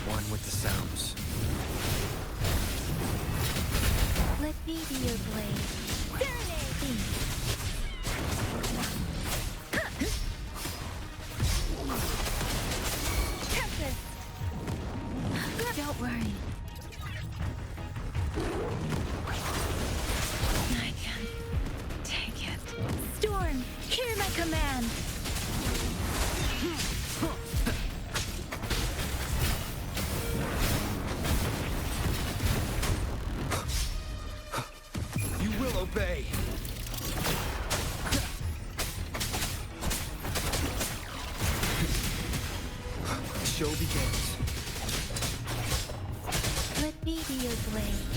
One with the sounds. Let me be your blade. Serenade! Tempest! Don't worry. I can take it. Storm, hear my command! You will obey. Show begins. Let me be your blade.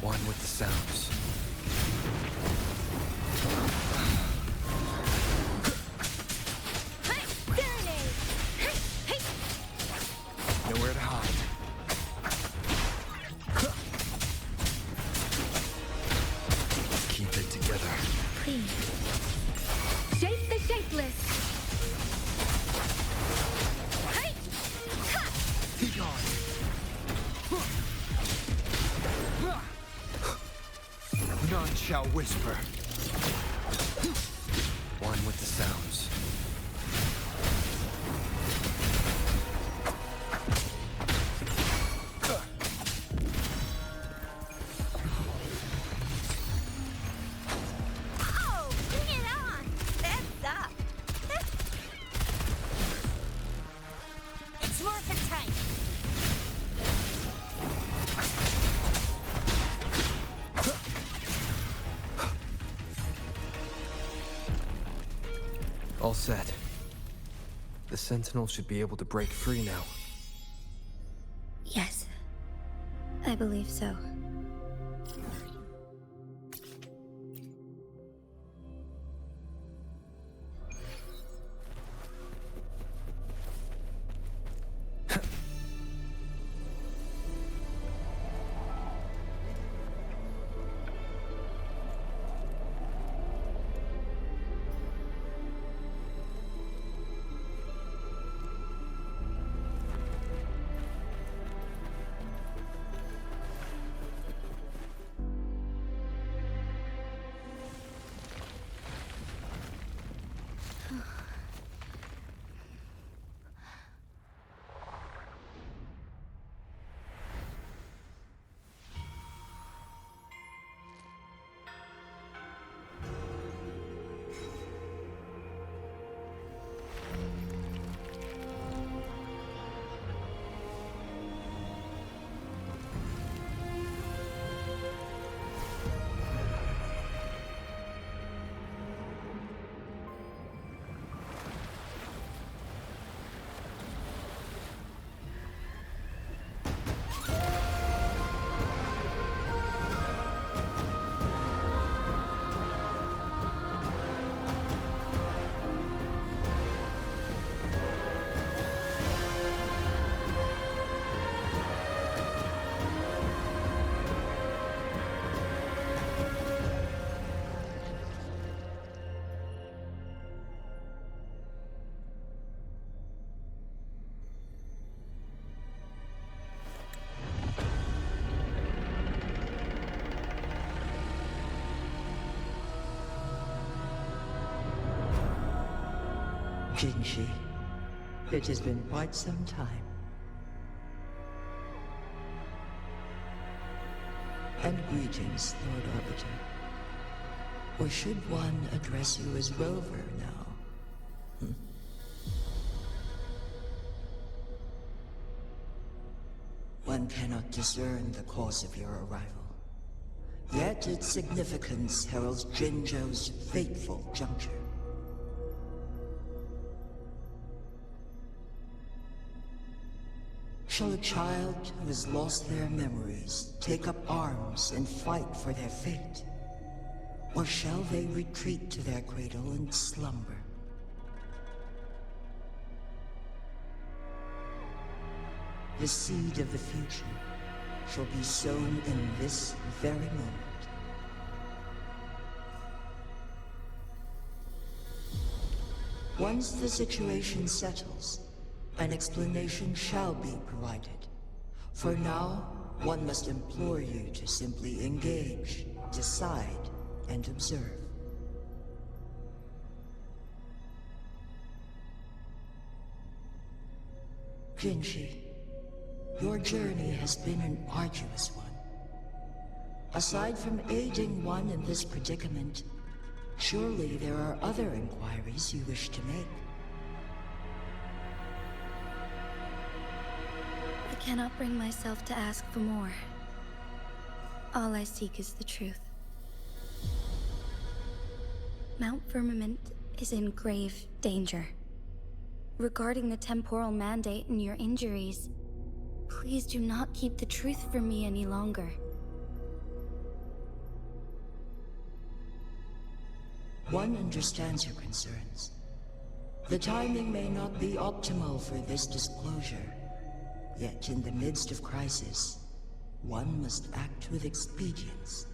One with the sounds. Hey, serenade! Hey, hey! Nowhere to hide. Keep it together. Please. Shape the shapeless! Hey! Ha! Be gone. None shall whisper. One with the sounds. Oh, bring it on! That's up! It's worth a time! All set. The Sentinel should be able to break free now. Yes, I believe so. Jinshi, it has been quite some time. And greetings, Lord Arbiter. Or should one address you as Rover now? One cannot discern the cause of your arrival. Yet its significance heralds Jinzhou's fateful juncture. Shall a child who has lost their memories take up arms and fight for their fate? Or shall they retreat to their cradle and slumber? The seed of the future shall be sown in this very moment. Once the situation settles, an explanation shall be provided. For now, one must implore you to simply engage, decide, and observe. Jinji, your journey has been an arduous one. Aside from aiding one in this predicament, surely there are other inquiries you wish to make. I cannot bring myself to ask for more. All I seek is the truth. Mount Firmament is in grave danger. Regarding the temporal mandate and your injuries, please do not keep the truth from me any longer. One understands your concerns. The timing may not be optimal for this disclosure. Yet in the midst of crisis, one must act with expedience.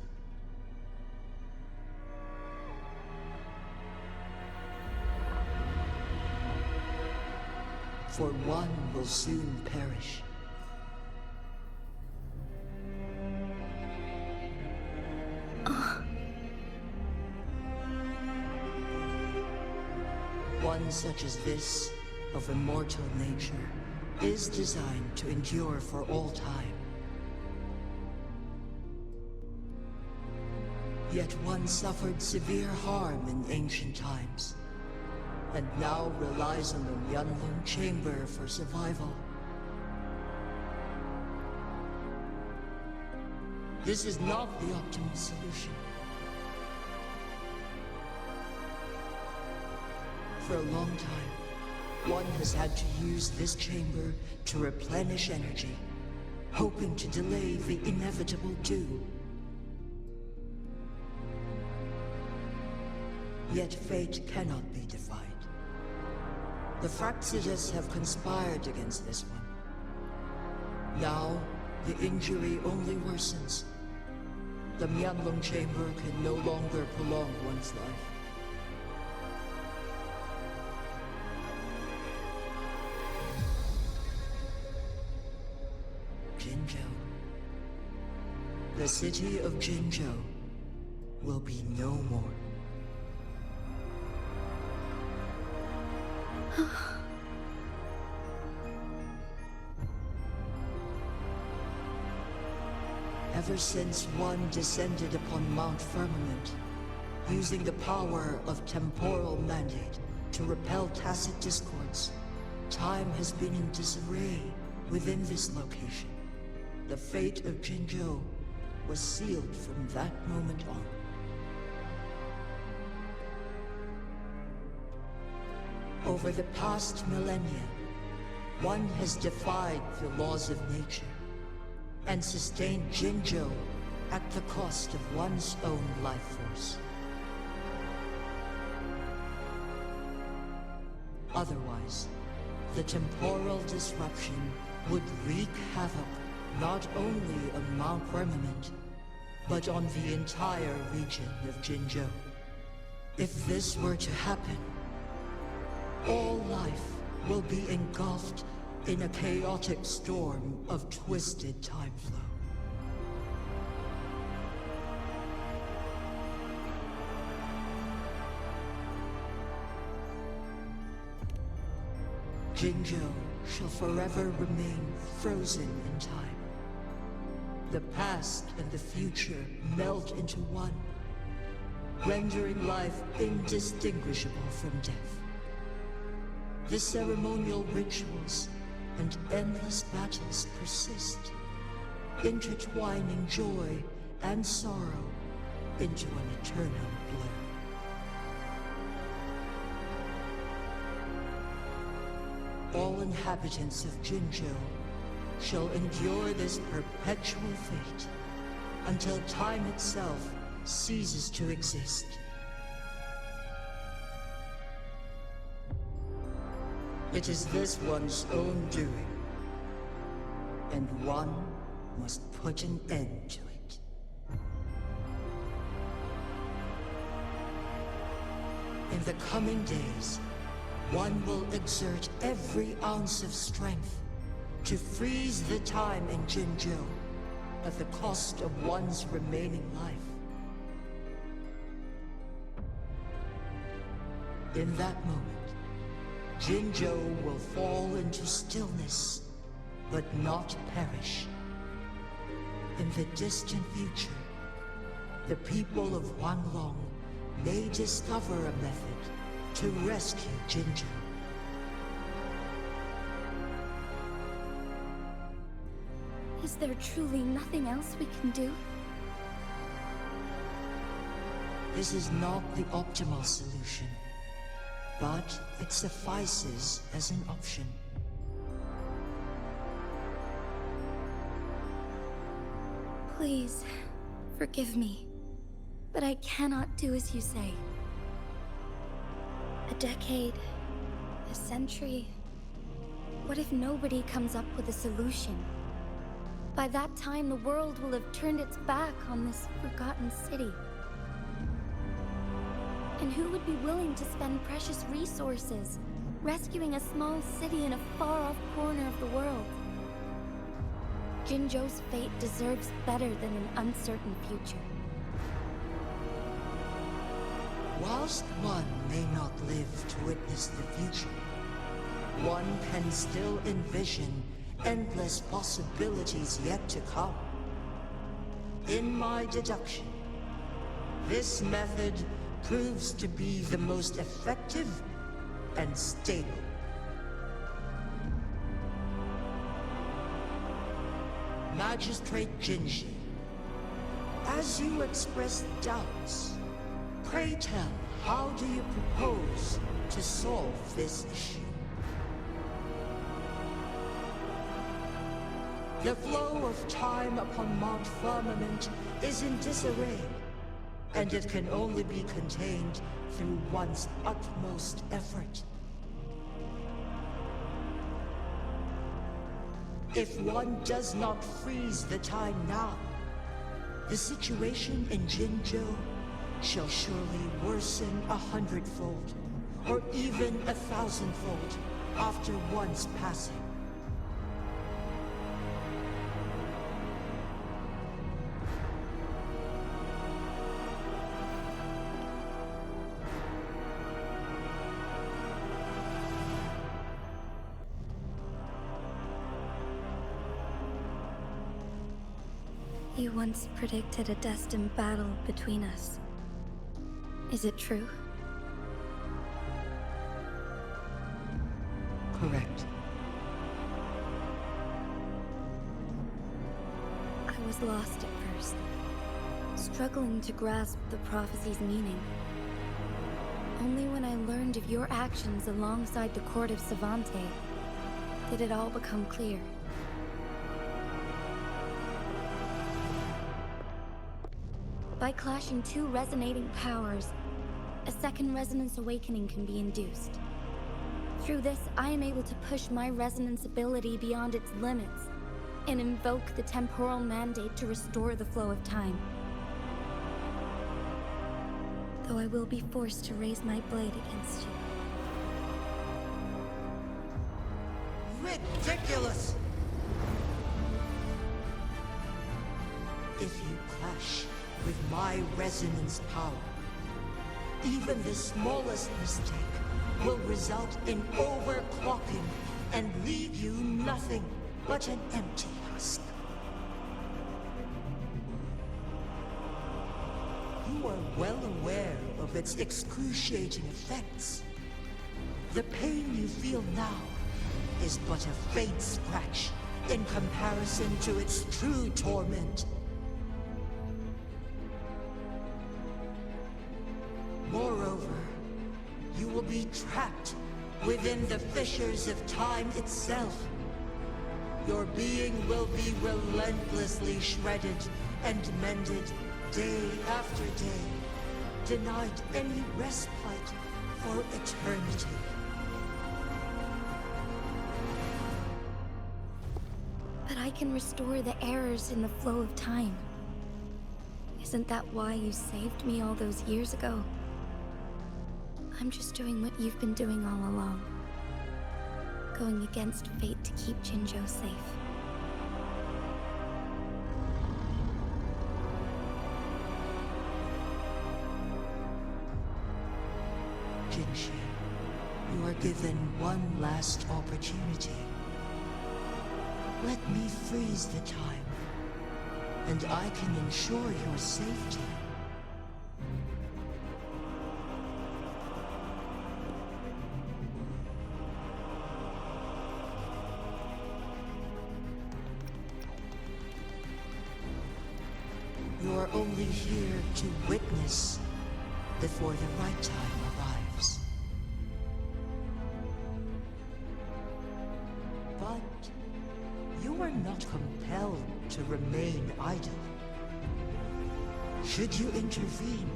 For one will soon perish. One such as this, of immortal nature, is designed to endure for all time. Yet one suffered severe harm in ancient times, and now relies on the Wuthering chamber for survival. This is not the optimal solution. For a long time, one has had to use this chamber to replenish energy, hoping to delay the inevitable doom. Yet fate cannot be defied. The Fraxidas have conspired against this one. Now, the injury only worsens. The Wuthering chamber can no longer prolong one's life. Jinzhou. The city of Jinzhou will be no more. Ever since one descended upon Mount Firmament, using the power of temporal mandate to repel tacit discords, time has been in disarray within this location. The fate of Jinzhou was sealed from that moment on. Over the past millennia, one has defied the laws of nature and sustained Jinzhou at the cost of one's own life force. Otherwise, the temporal disruption would wreak havoc not only on Mount Firmament, but on the entire region of Jinzhou. If this were to happen, all life will be engulfed in a chaotic storm of twisted time flow. Jinzhou shall forever remain frozen in time. The past and the future melt into one, rendering life indistinguishable from death. The ceremonial rituals and endless battles persist, intertwining joy and sorrow into an eternal blur. All inhabitants of Jinzhou shall endure this perpetual fate until time itself ceases to exist. It is this one's own doing, and one must put an end to it. In the coming days, one will exert every ounce of strength to freeze the time in Jinzhou at the cost of one's remaining life. In that moment, Jinzhou will fall into stillness, but not perish. In the distant future, the people of Wanglong may discover a method to rescue Jinzhou. Is there truly nothing else we can do? This is not the optimal solution, but it suffices as an option. Please, forgive me, but I cannot do as you say. A decade, a century. What if nobody comes up with a solution? By that time, the world will have turned its back on this forgotten city. And who would be willing to spend precious resources rescuing a small city in a far-off corner of the world? Jinzhou's fate deserves better than an uncertain future. Whilst one may not live to witness the future, one can still envision endless possibilities yet to come. In my deduction, this method proves to be the most effective and stable. Magistrate Jinji, as you express doubts, pray tell, how do you propose to solve this issue? The flow of time upon Mount Firmament is in disarray, and it can only be contained through one's utmost effort. If one does not freeze the time now, the situation in Jinzhou shall surely worsen 100-fold, or even 1,000-fold after one's passing. You once predicted a destined battle between us. Is it true? Correct. I was lost at first, struggling to grasp the prophecy's meaning. Only when I learned of your actions alongside the court of Savante did it all become clear. By clashing two resonating powers, a second resonance awakening can be induced. Through this, I am able to push my resonance ability beyond its limits and invoke the temporal mandate to restore the flow of time. Though I will be forced to raise my blade against you. Ridiculous! If you clash with my resonance power, even the smallest mistake will result in overclocking and leave you nothing but an empty husk. You are well aware of its excruciating effects. The pain you feel now is but a faint scratch in comparison to its true torment. Moreover, you will be trapped within the fissures of time itself. Your being will be relentlessly shredded and mended day after day, denied any respite for eternity. But I can restore the errors in the flow of time. Isn't that why you saved me all those years ago? I'm just doing what you've been doing all along. Going against fate to keep Jinzhou safe. Jinshi, you are given one last opportunity. Let me freeze the time, and I can ensure your safety. You're only here to witness before the right time arrives. But you are not compelled to remain idle. Should you intervene,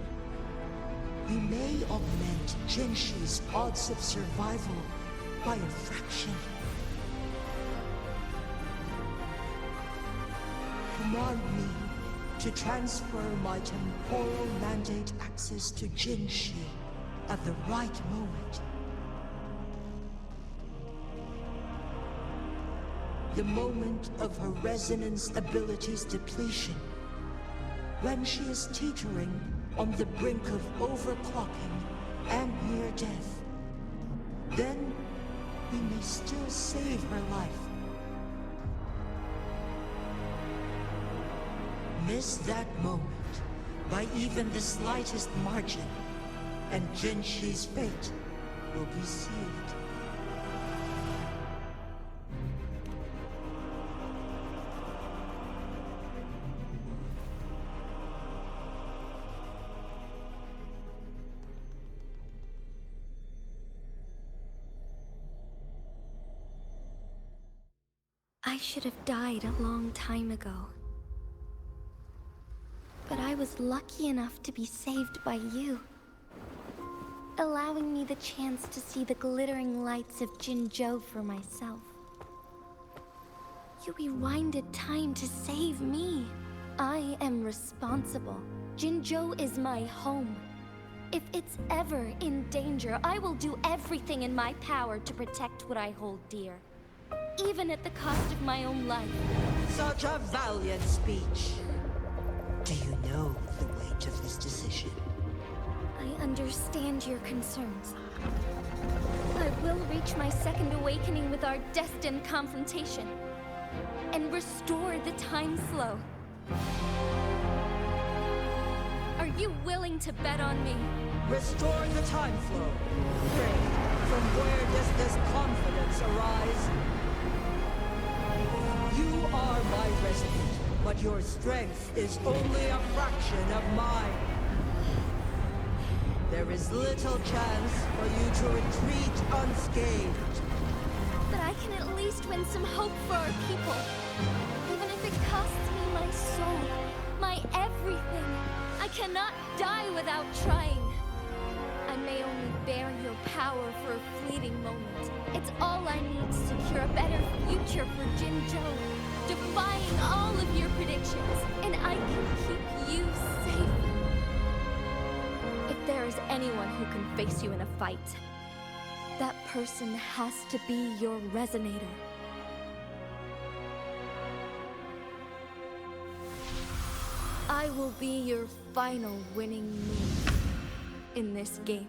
we may augment Jinshi's odds of survival by a fraction. Command me to transfer my temporal mandate access to Jinshi at the right moment. The moment of her resonance ability's depletion, when she is teetering on the brink of overclocking and near death. Then we may still save her life. Miss that moment by even the slightest margin, and Jinshi's fate will be sealed. I should have died a long time ago. But I was lucky enough to be saved by you, allowing me the chance to see the glittering lights of Jinzhou for myself. You rewinded time to save me. I am responsible. Jinzhou is my home. If it's ever in danger, I will do everything in my power to protect what I hold dear, even at the cost of my own life. Such a valiant speech. Do you know the weight of this decision? I understand your concerns. I will reach my second awakening with our destined confrontation, and restore the time flow. Are you willing to bet on me? Restore the time flow. Pray, from where does this confidence arise? You are my resident, but your strength is only a fraction of mine. There is little chance for you to retreat unscathed. But I can at least win some hope for our people. Even if it costs me my soul, my everything. I cannot die without trying. I may only bear your power for a fleeting moment. It's all I need to secure a better future for Jinzhou, defying all of your predictions, and I can keep you safe. If there is anyone who can face you in a fight, that person has to be your resonator. I will be your final winning move in this game.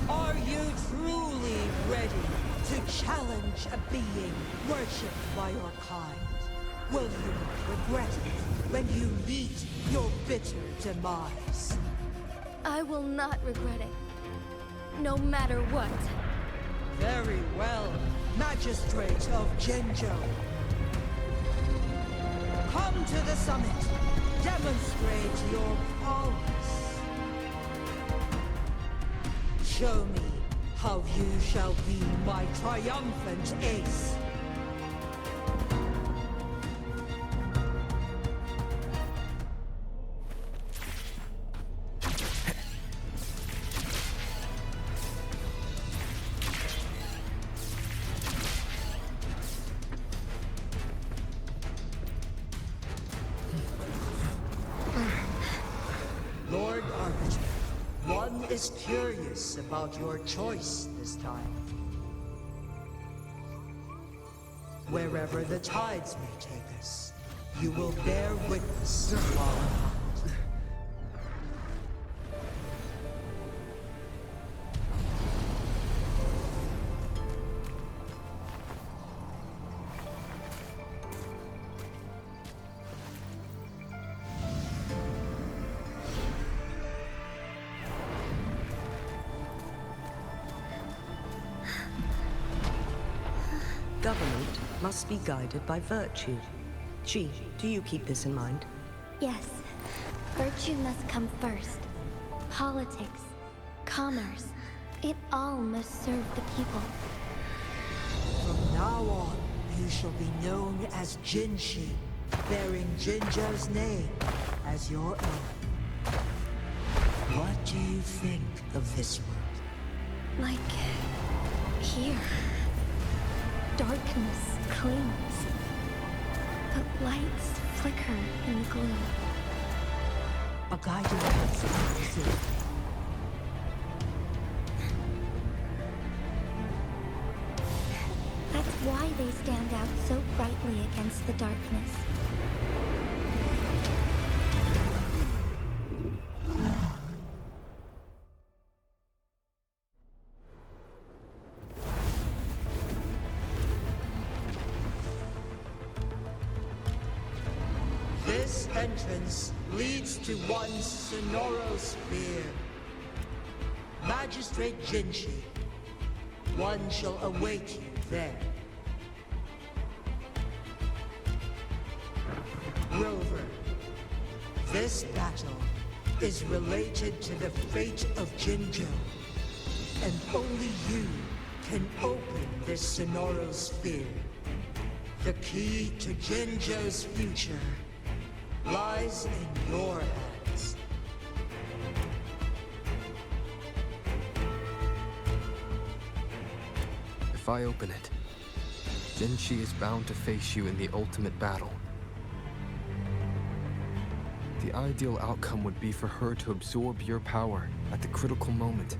Are you truly ready to challenge a being worshipped by your kind? Will you regret it when you meet your bitter demise? I will not regret it, no matter what. Very well, Magistrate of Jinzhou. Come to the summit. Demonstrate your prowess. Show me how you shall be my triumphant ace. Lord Arbiter, one is curious about your choice this time. Wherever the tides may take us, you will bear witness to our hunt. Government must be guided by virtue. Ji, do you keep this in mind? Yes, virtue must come first. Politics, commerce, it all must serve the people. From now on, you shall be known as Jinshi, bearing Jinzhou's name as your own. What do you think of this world? Like here. Darkness clings, but lights flicker in the gloom. A guiding light. That's why they stand out so brightly against the darkness. This entrance leads to one Sonoro Sphere. Magistrate Jinshi, one shall await you there. Rover, this battle is related to the fate of Jinzhou, and only you can open this Sonoro Sphere. The key to Jinzhou's future lies in your hands. If I open it, Jinshi is bound to face you in the ultimate battle. The ideal outcome would be for her to absorb your power at the critical moment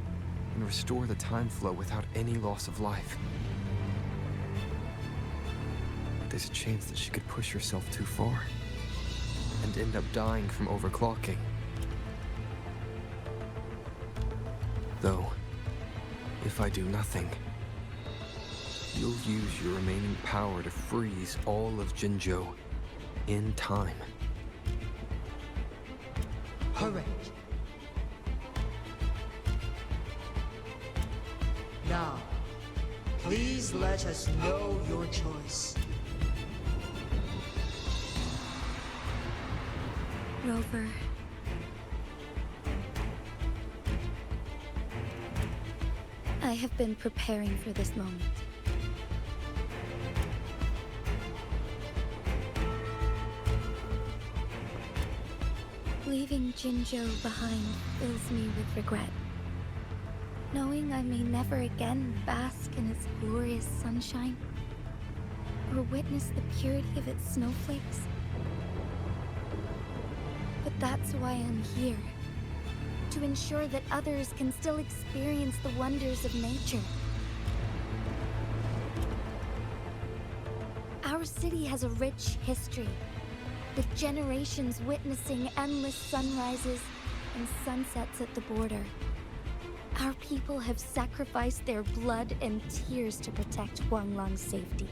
and restore the time flow without any loss of life. But there's a chance that she could push herself too far and end up dying from overclocking. Though, if I do nothing, you'll use your remaining power to freeze all of Jinzhou in time. Correct. Now, please let us know your choice. Rover. I have been preparing for this moment. Leaving Jinzhou behind fills me with regret. Knowing I may never again bask in its glorious sunshine, or witness the purity of its snowflakes. But that's why I'm here. To ensure that others can still experience the wonders of nature. Our city has a rich history, with generations witnessing endless sunrises and sunsets at the border. Our people have sacrificed their blood and tears to protect Huanglang's safety.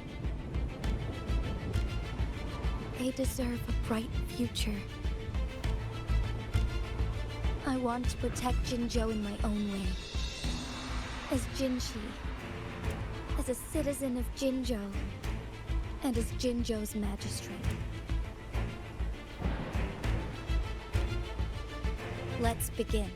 They deserve a bright future. I want to protect Jinzhou in my own way. As Jinshi, as a citizen of Jinzhou, and as Jinzhou's magistrate. Let's begin.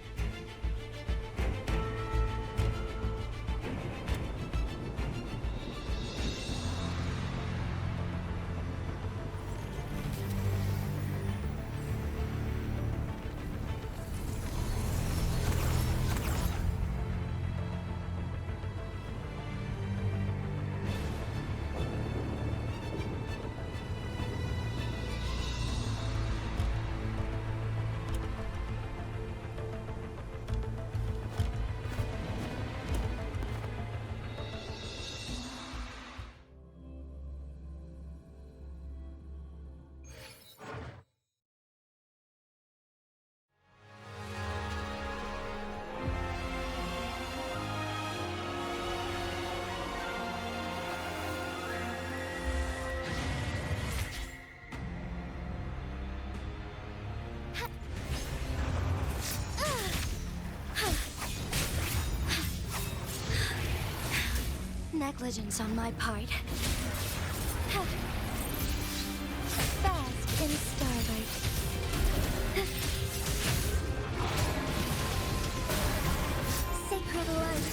Negligence on my part. Fast in starlight. Sacred light.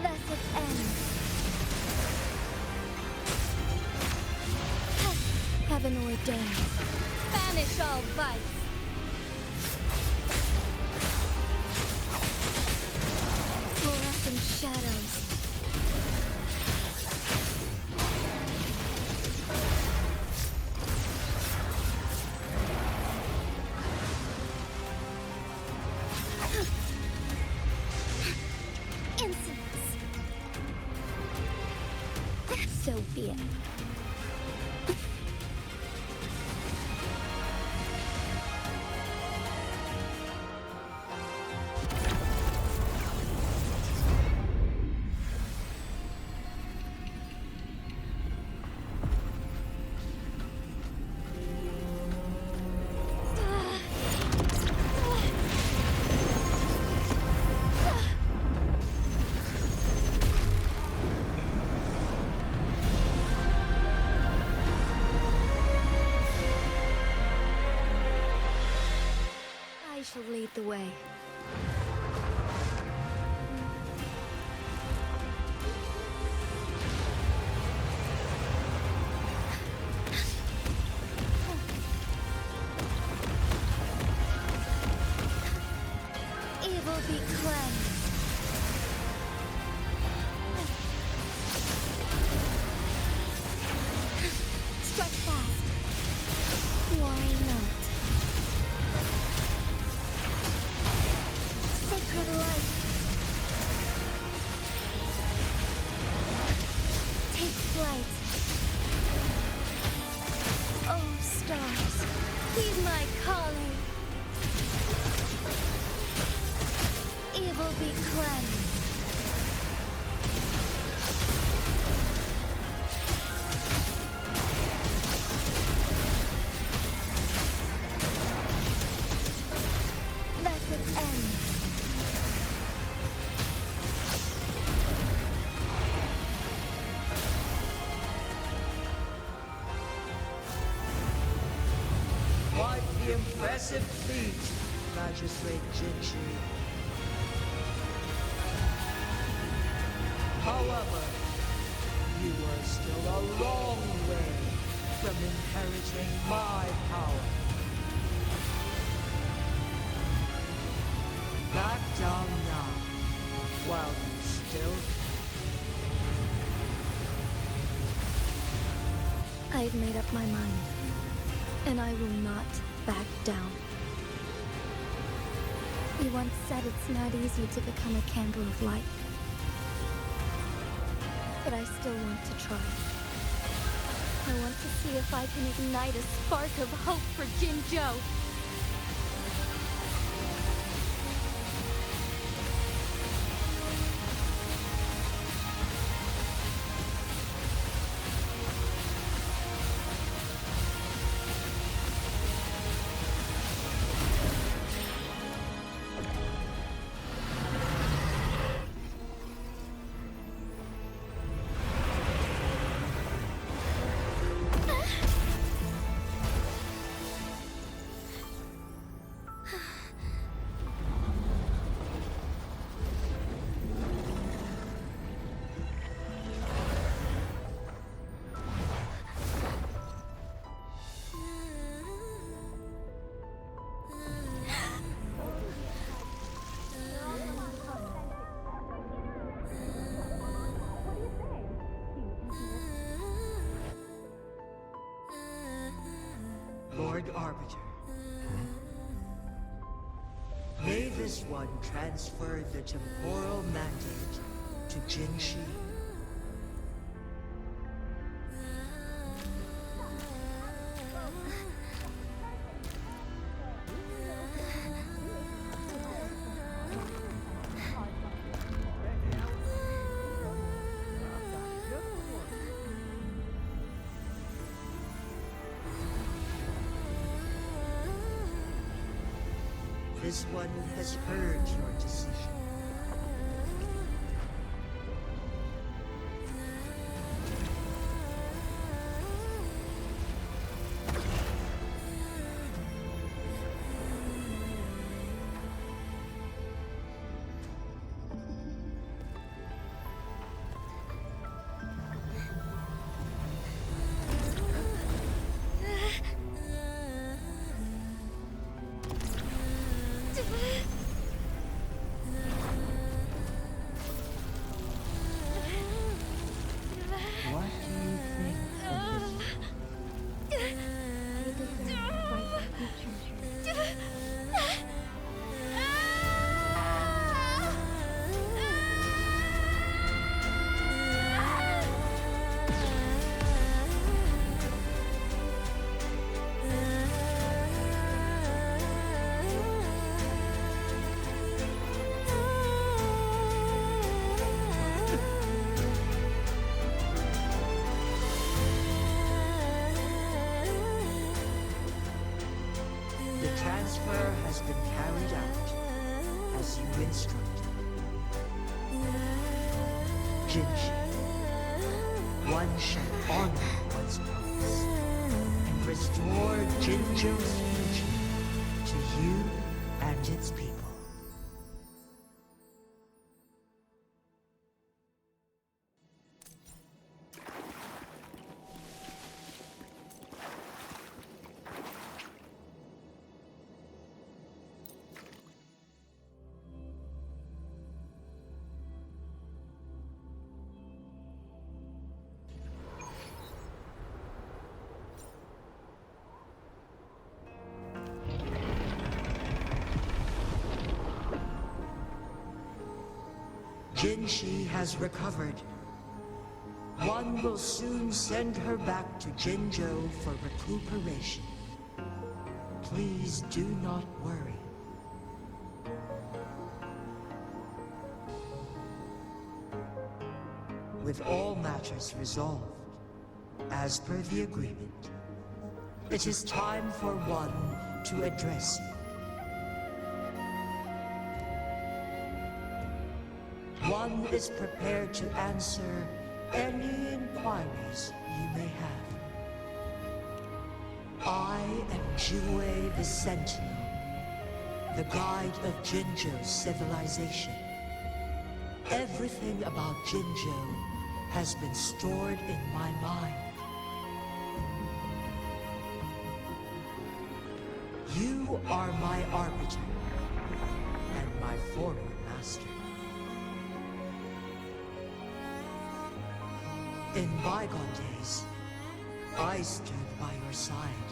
Thus it ends. Heaven ordained. Banish all vice. Fluorescent shadows. Insolence. So be it. I shall lead the way. Evil be cleansed. Strike fast. Why not? Sacred light. Take flight. Oh, stars, heed my calling. Evil be cleansed. Let it end. Quite the impressive feat, Magistrate Jinchi. However, you were still a long way from inheriting my power. Back down now, while you still can. I've made up my mind, and I will not back down. You once said it's not easy to become a candle of light. But I still want to try. I want to see if I can ignite a spark of hope for Jinzhou. Lord Arbiter. May this one transfer the temporal mandate to Jinshi. This one has heard your decision. What do you think of this? I deserve a brighter future. The transfer has been carried out as you instructed. Jinji, one shall honor one's promise and restore Jinjo's future to you and its people. Jinshi has recovered. One will soon send her back to Jinjo for recuperation. Please do not worry. With all matters resolved, as per the agreement, it is time for one to address you. One is prepared to answer any inquiries you may have. I am Jue the Sentinel, the guide of Jinjo's civilization. Everything about Jinjo has been stored in my mind. You are my arbiter and my former master. In bygone days, I stood by your side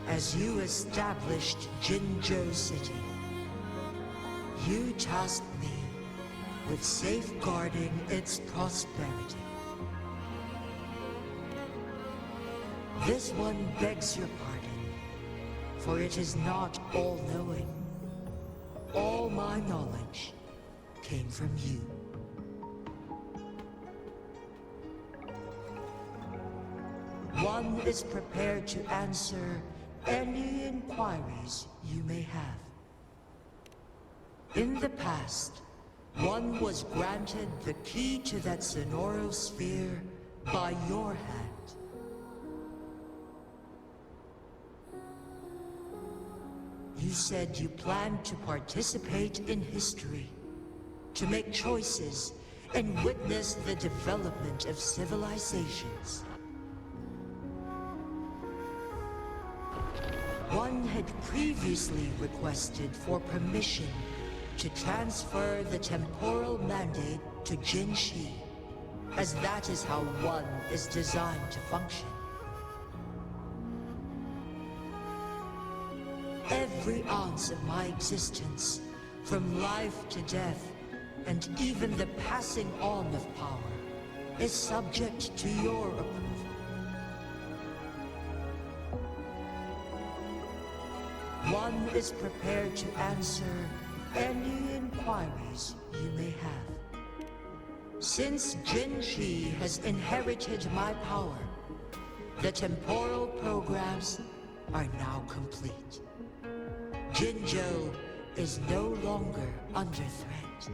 as you established Jinjo City. You tasked me with safeguarding its prosperity. This one begs your pardon, for it is not all-knowing. All my knowledge came from you. One is prepared to answer any inquiries you may have. In the past, one was granted the key to that Sonoro sphere by your hand. You said you planned to participate in history, to make choices and witness the development of civilizations. One had previously requested for permission to transfer the temporal mandate to Jinshi, as that is how one is designed to function. Every ounce of my existence, from life to death, and even the passing on of power, is subject to your approval. One is prepared to answer any inquiries you may have. Since Jinshi has inherited my power, the temporal programs are now complete. Jinjo is no longer under threat.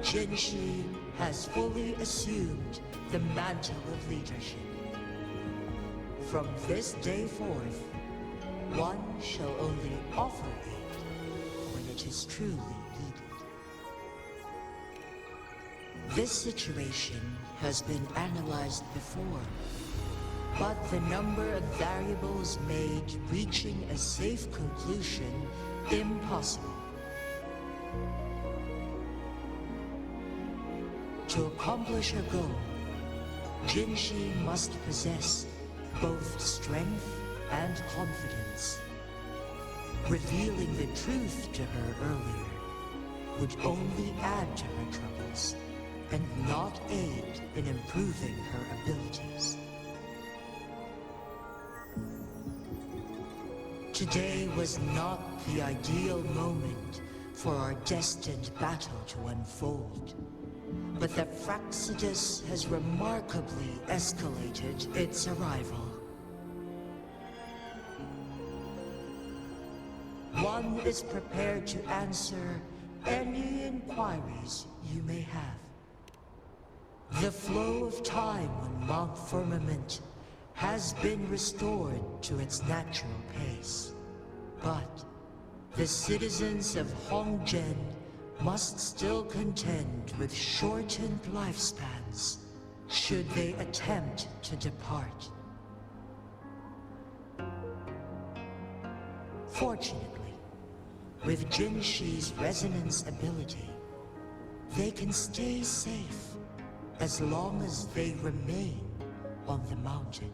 Jinshi has fully assumed the mantle of leadership. From this day forth, one shall only offer aid when it is truly needed. This situation has been analyzed before, but the number of variables made reaching a safe conclusion impossible. To accomplish her goal, Jinshi must possess both strength and confidence. Revealing the truth to her earlier would only add to her troubles and not aid in improving her abilities. Today was not the ideal moment for our destined battle to unfold, but the Fractsidus has remarkably escalated its arrival. One is prepared to answer any inquiries you may have. The flow of time on Mount Firmament has been restored to its natural pace, but the citizens of Hongzhen must still contend with shortened lifespans should they attempt to depart. Fortunately, with Jinshi's resonance ability, they can stay safe as long as they remain on the mountain.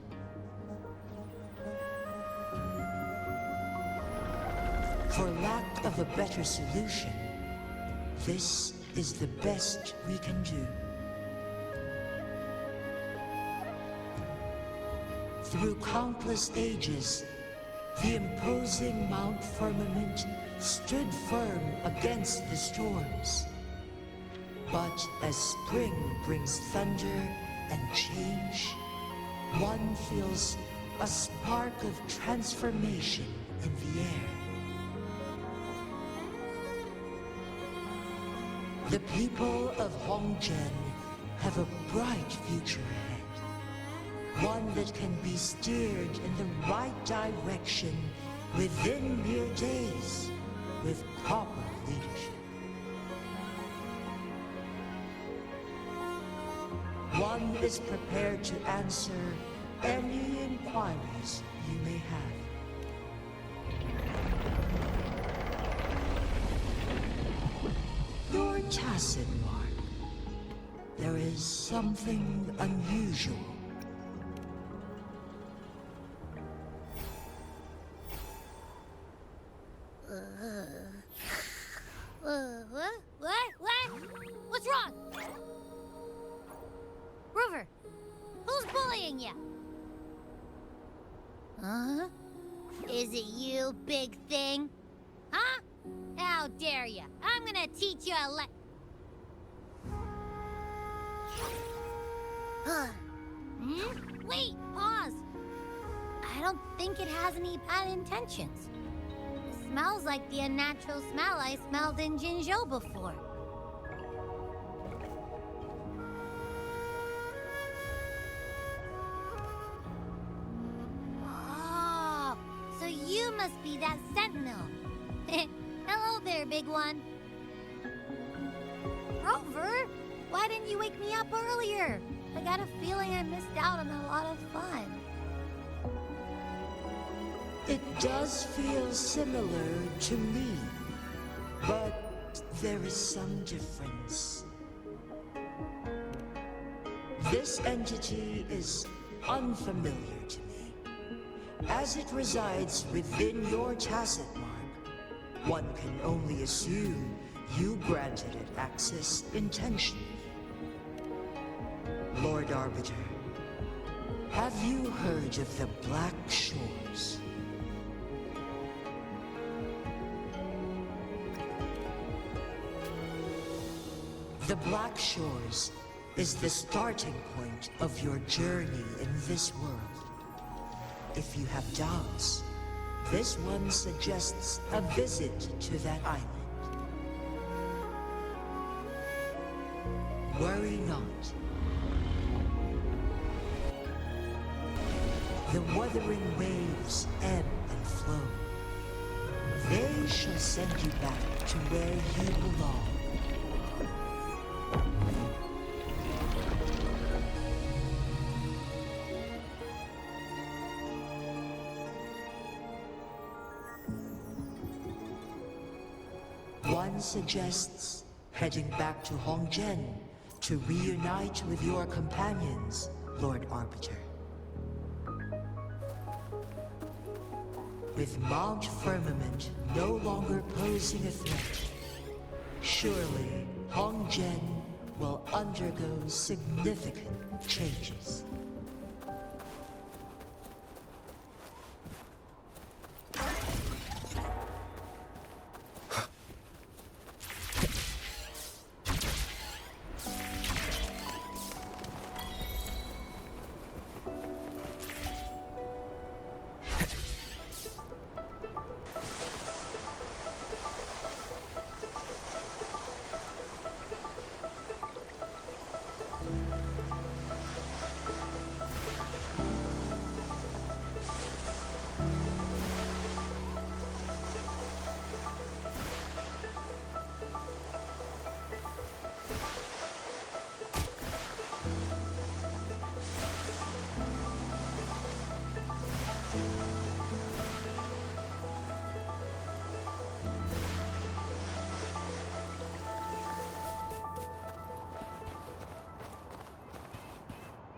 For lack of a better solution, this is the best we can do. Through countless ages, the imposing Mount Firmament stood firm against the storms. But as spring brings thunder and change, one feels a spark of transformation in the air. The people of Hongzhen have a bright future ahead. One that can be steered in the right direction within mere days with proper leadership. One is prepared to answer any inquiries you may have. Your tacit mark. There is something unusual. What? What's wrong? Rover, who's bullying you? Huh? Is it you, big thing? Huh? How dare you? I'm gonna teach you a Wait, pause. I don't think it has any bad intentions. It smells like the unnatural smell I smelled in Jinzhou before. Oh, so you must be that sentinel. Hello there, big one. Rover, why didn't you wake me up earlier? I got a feeling I missed out on a lot of fun. It does feel similar to me, but there is some difference. This entity is unfamiliar to me. As it resides within your tacit mark, one can only assume you granted it access intentionally. Lord Arbiter, have you heard of the Black Shores? The Black Shores is the starting point of your journey in this world. If you have doubts, This one suggests a visit to that island. Worry not. The wuthering waves ebb and flow. They shall send you back to where you belong. One suggests heading back to Hongzhen to reunite with your companions, Lord Arbiter. With Mount Firmament no longer posing a threat, surely Hongzhen will undergo significant changes.